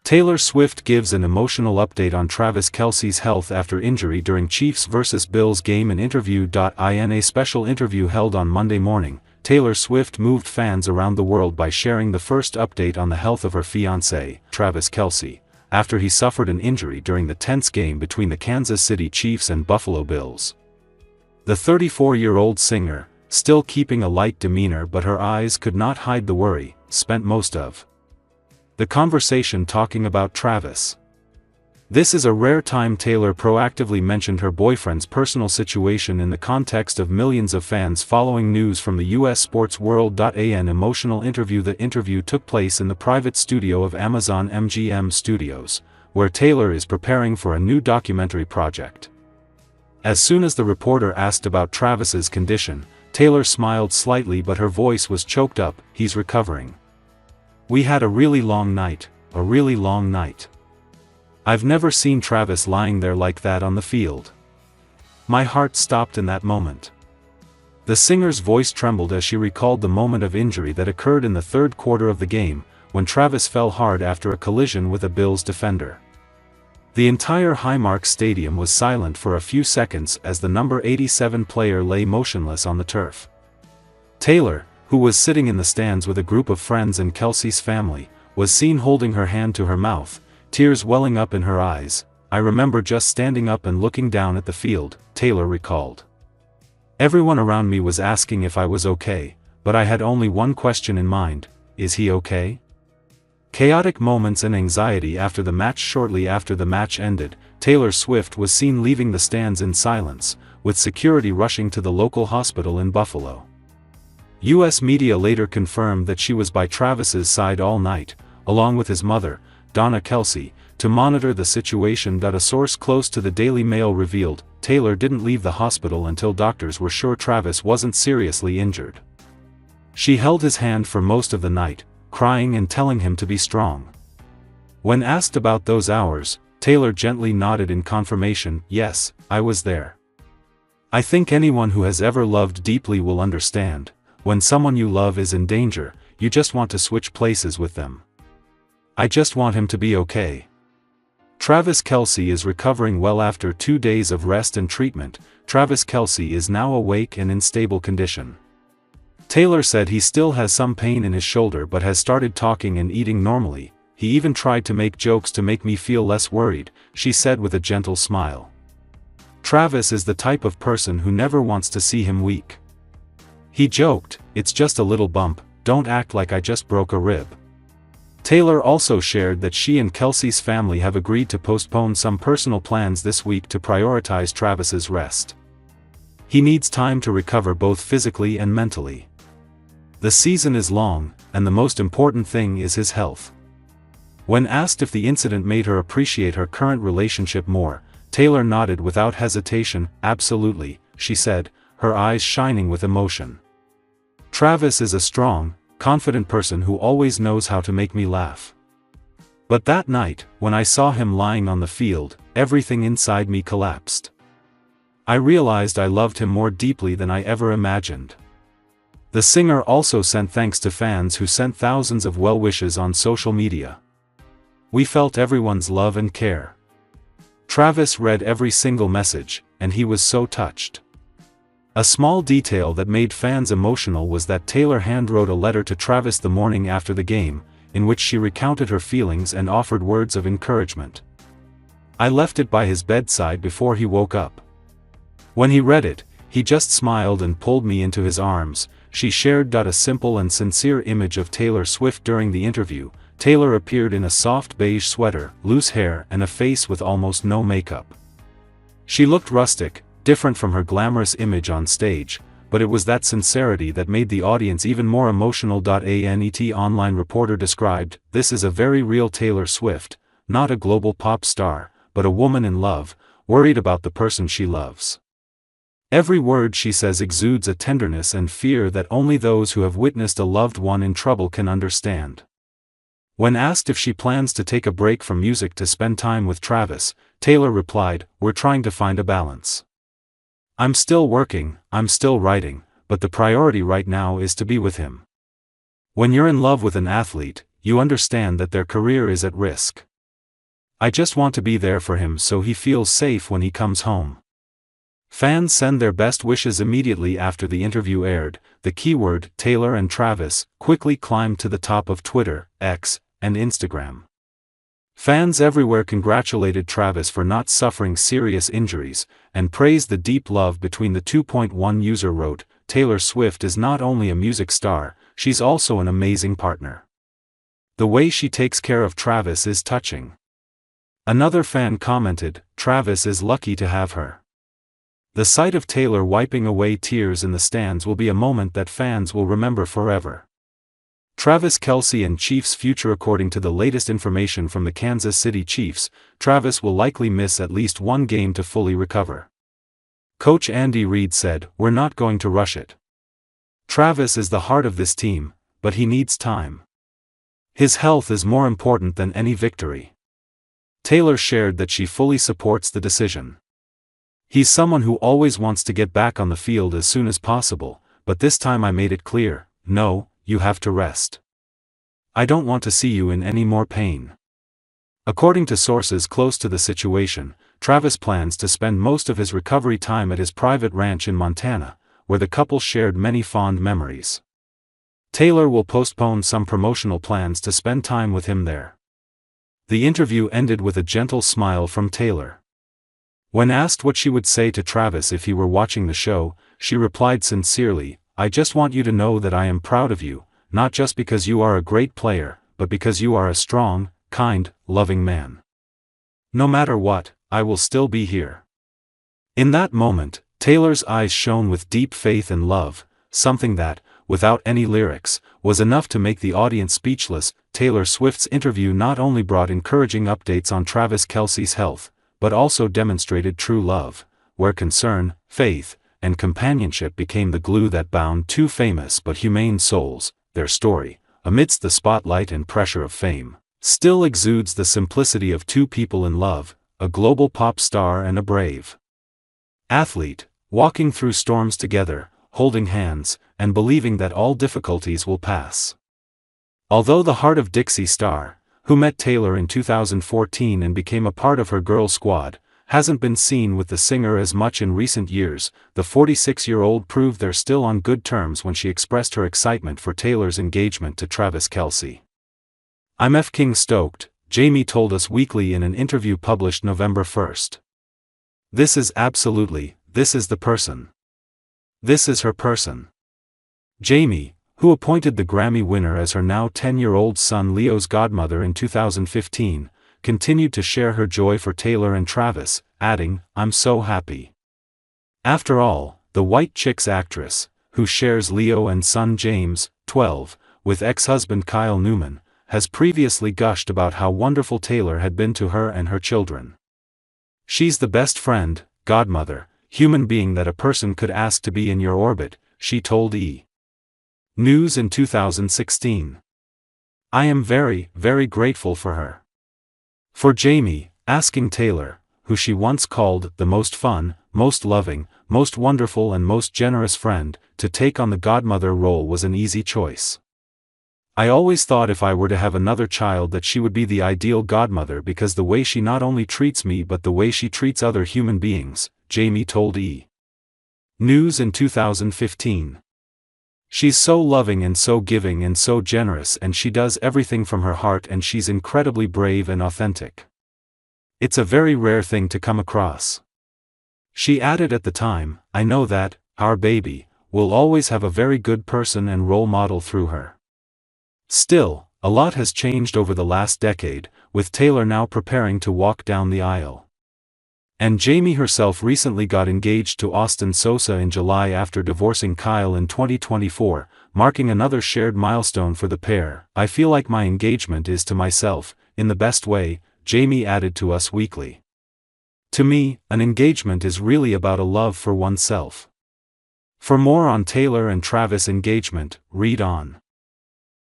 Taylor Swift gives an emotional update on Travis Kelce's health after injury during Chiefs vs. Bills game. In a special interview held on Monday morning, Taylor Swift moved fans around the world by sharing the first update on the health of her fiancé, Travis Kelce, after he suffered an injury during the tense game between the Kansas City Chiefs and Buffalo Bills. The 34-year-old singer, still keeping a light demeanor but her eyes could not hide the worry, spent most of the conversation talking about Travis. This is a rare time Taylor proactively mentioned her boyfriend's personal situation in the context of millions of fans following news from the US sports world. An emotional interview. The interview took place in the private studio of Amazon MGM Studios, where Taylor is preparing for a new documentary project. As soon as the reporter asked about Travis's condition, Taylor smiled slightly but her voice was choked up. "He's recovering. We had a really long night, a really long night. I've never seen Travis lying there like that on the field. My heart stopped in that moment." The singer's voice trembled as she recalled the moment of injury that occurred in the third quarter of the game, when Travis fell hard after a collision with a Bills defender. The entire Highmark Stadium was silent for a few seconds as the number 87 player lay motionless on the turf. Taylor, who was sitting in the stands with a group of friends and Kelce's family, was seen holding her hand to her mouth, tears welling up in her eyes. "I remember just standing up and looking down at the field," Taylor recalled. "Everyone around me was asking if I was okay, but I had only one question in mind: is he okay?" Chaotic moments and anxiety after the match. Shortly after the match ended, Taylor Swift was seen leaving the stands in silence, with security rushing to the local hospital in Buffalo. U.S. media later confirmed that she was by Travis's side all night, along with his mother, Donna Kelce, to monitor the situation. A source close to the Daily Mail revealed Taylor didn't leave the hospital until doctors were sure Travis wasn't seriously injured. She held his hand for most of the night, crying and telling him to be strong. When asked about those hours, Taylor gently nodded in confirmation. "Yes, I was there. I think anyone who has ever loved deeply will understand. When someone you love is in danger, you just want to switch places with them. I just want him to be okay." Travis Kelce is recovering well after 2 days of rest and treatment. Travis Kelce is now awake and in stable condition. Taylor said he still has some pain in his shoulder but has started talking and eating normally. "He even tried to make jokes to make me feel less worried," she said with a gentle smile. Travis is the type of person who never wants to see him weak. He joked, "It's just a little bump, don't act like I just broke a rib." Taylor also shared that she and Kelce's family have agreed to postpone some personal plans this week to prioritize Travis's rest. "He needs time to recover both physically and mentally. The season is long, and the most important thing is his health." When asked if the incident made her appreciate her current relationship more, Taylor nodded without hesitation. "Absolutely," she said, her eyes shining with emotion. "Travis is a strong, confident person who always knows how to make me laugh. But that night, when I saw him lying on the field, everything inside me collapsed. I realized I loved him more deeply than I ever imagined." The singer also sent thanks to fans who sent thousands of well wishes on social media. "We felt everyone's love and care. Travis read every single message, and he was so touched." A small detail that made fans emotional was that Taylor handwrote a letter to Travis the morning after the game, in which she recounted her feelings and offered words of encouragement. "I left it by his bedside before he woke up. When he read it, he just smiled and pulled me into his arms," she shared. A simple and sincere image of Taylor Swift during the interview. Taylor appeared in a soft beige sweater, loose hair and a face with almost no makeup. She looked rustic, different from her glamorous image on stage, but it was that sincerity that made the audience even more emotional. A NET Online reporter described, "This is a very real Taylor Swift, not a global pop star, but a woman in love, worried about the person she loves. Every word she says exudes a tenderness and fear that only those who have witnessed a loved one in trouble can understand." When asked if she plans to take a break from music to spend time with Travis, Taylor replied, "We're trying to find a balance. I'm still working, I'm still writing, but the priority right now is to be with him. When you're in love with an athlete, you understand that their career is at risk. I just want to be there for him so he feels safe when he comes home." Fans send their best wishes immediately after the interview aired. The keyword, Taylor and Travis, quickly climbed to the top of Twitter, X, and Instagram. Fans everywhere congratulated Travis for not suffering serious injuries, and praised the deep love between the two. One user wrote, "Taylor Swift is not only a music star, she's also an amazing partner. The way she takes care of Travis is touching." Another fan commented, "Travis is lucky to have her." The sight of Taylor wiping away tears in the stands will be a moment that fans will remember forever. Travis Kelce and Chiefs future. According to the latest information from the Kansas City Chiefs, Travis will likely miss at least one game to fully recover. Coach Andy Reid said, "We're not going to rush it. Travis is the heart of this team, but he needs time. His health is more important than any victory." Taylor shared that she fully supports the decision. "He's someone who always wants to get back on the field as soon as possible, but this time I made it clear, no, you have to rest. I don't want to see you in any more pain." According to sources close to the situation, Travis plans to spend most of his recovery time at his private ranch in Montana, where the couple shared many fond memories. Taylor will postpone some promotional plans to spend time with him there. The interview ended with a gentle smile from Taylor. When asked what she would say to Travis if he were watching the show, she replied sincerely, "I just want you to know that I am proud of you, not just because you are a great player, but because you are a strong, kind, loving man. No matter what, I will still be here." In that moment, Taylor's eyes shone with deep faith and love, something that, without any lyrics, was enough to make the audience speechless. Taylor Swift's interview not only brought encouraging updates on Travis Kelce's health, but also demonstrated true love, where concern, faith, and companionship became the glue that bound two famous but humane souls. Their story, amidst the spotlight and pressure of fame, still exudes the simplicity of two people in love, a global pop star and a brave athlete, walking through storms together, holding hands, and believing that all difficulties will pass. Although the Heart of Dixie star, who met Taylor in 2014 and became a part of her girl squad, hasn't been seen with the singer as much in recent years, the 46-year-old proved they're still on good terms when she expressed her excitement for Taylor's engagement to Travis Kelce. "I'm f***ing stoked," Jamie told Us Weekly in an interview published November 1st. This is the person. This is her person." Jamie, who appointed the Grammy winner as her now 10-year-old son Leo's godmother in 2015, continued to share her joy for Taylor and Travis, adding, "I'm so happy." After all, the White Chicks actress, who shares Leo and son James, 12, with ex-husband Kyle Newman, has previously gushed about how wonderful Taylor had been to her and her children. "She's the best friend, godmother, human being that a person could ask to be in your orbit," she told E! News in 2016. "I am very, very grateful for her." For Jamie, asking Taylor, who she once called the most fun, most loving, most wonderful and most generous friend, to take on the godmother role was an easy choice. "I always thought if I were to have another child that she would be the ideal godmother because the way she not only treats me but the way she treats other human beings," Jamie told E! News in 2015. "She's so loving and so giving and so generous and she does everything from her heart and she's incredibly brave and authentic. It's a very rare thing to come across." She added at the time, "I know that, our baby, will always have a very good person and role model through her." Still, a lot has changed over the last decade, with Taylor now preparing to walk down the aisle. And Jamie herself recently got engaged to Austin Sosa in July after divorcing Kyle in 2024, marking another shared milestone for the pair. "I feel like my engagement is to myself, in the best way," Jamie added to Us Weekly. "To me, an engagement is really about a love for oneself." For more on Taylor and Travis' engagement, read on.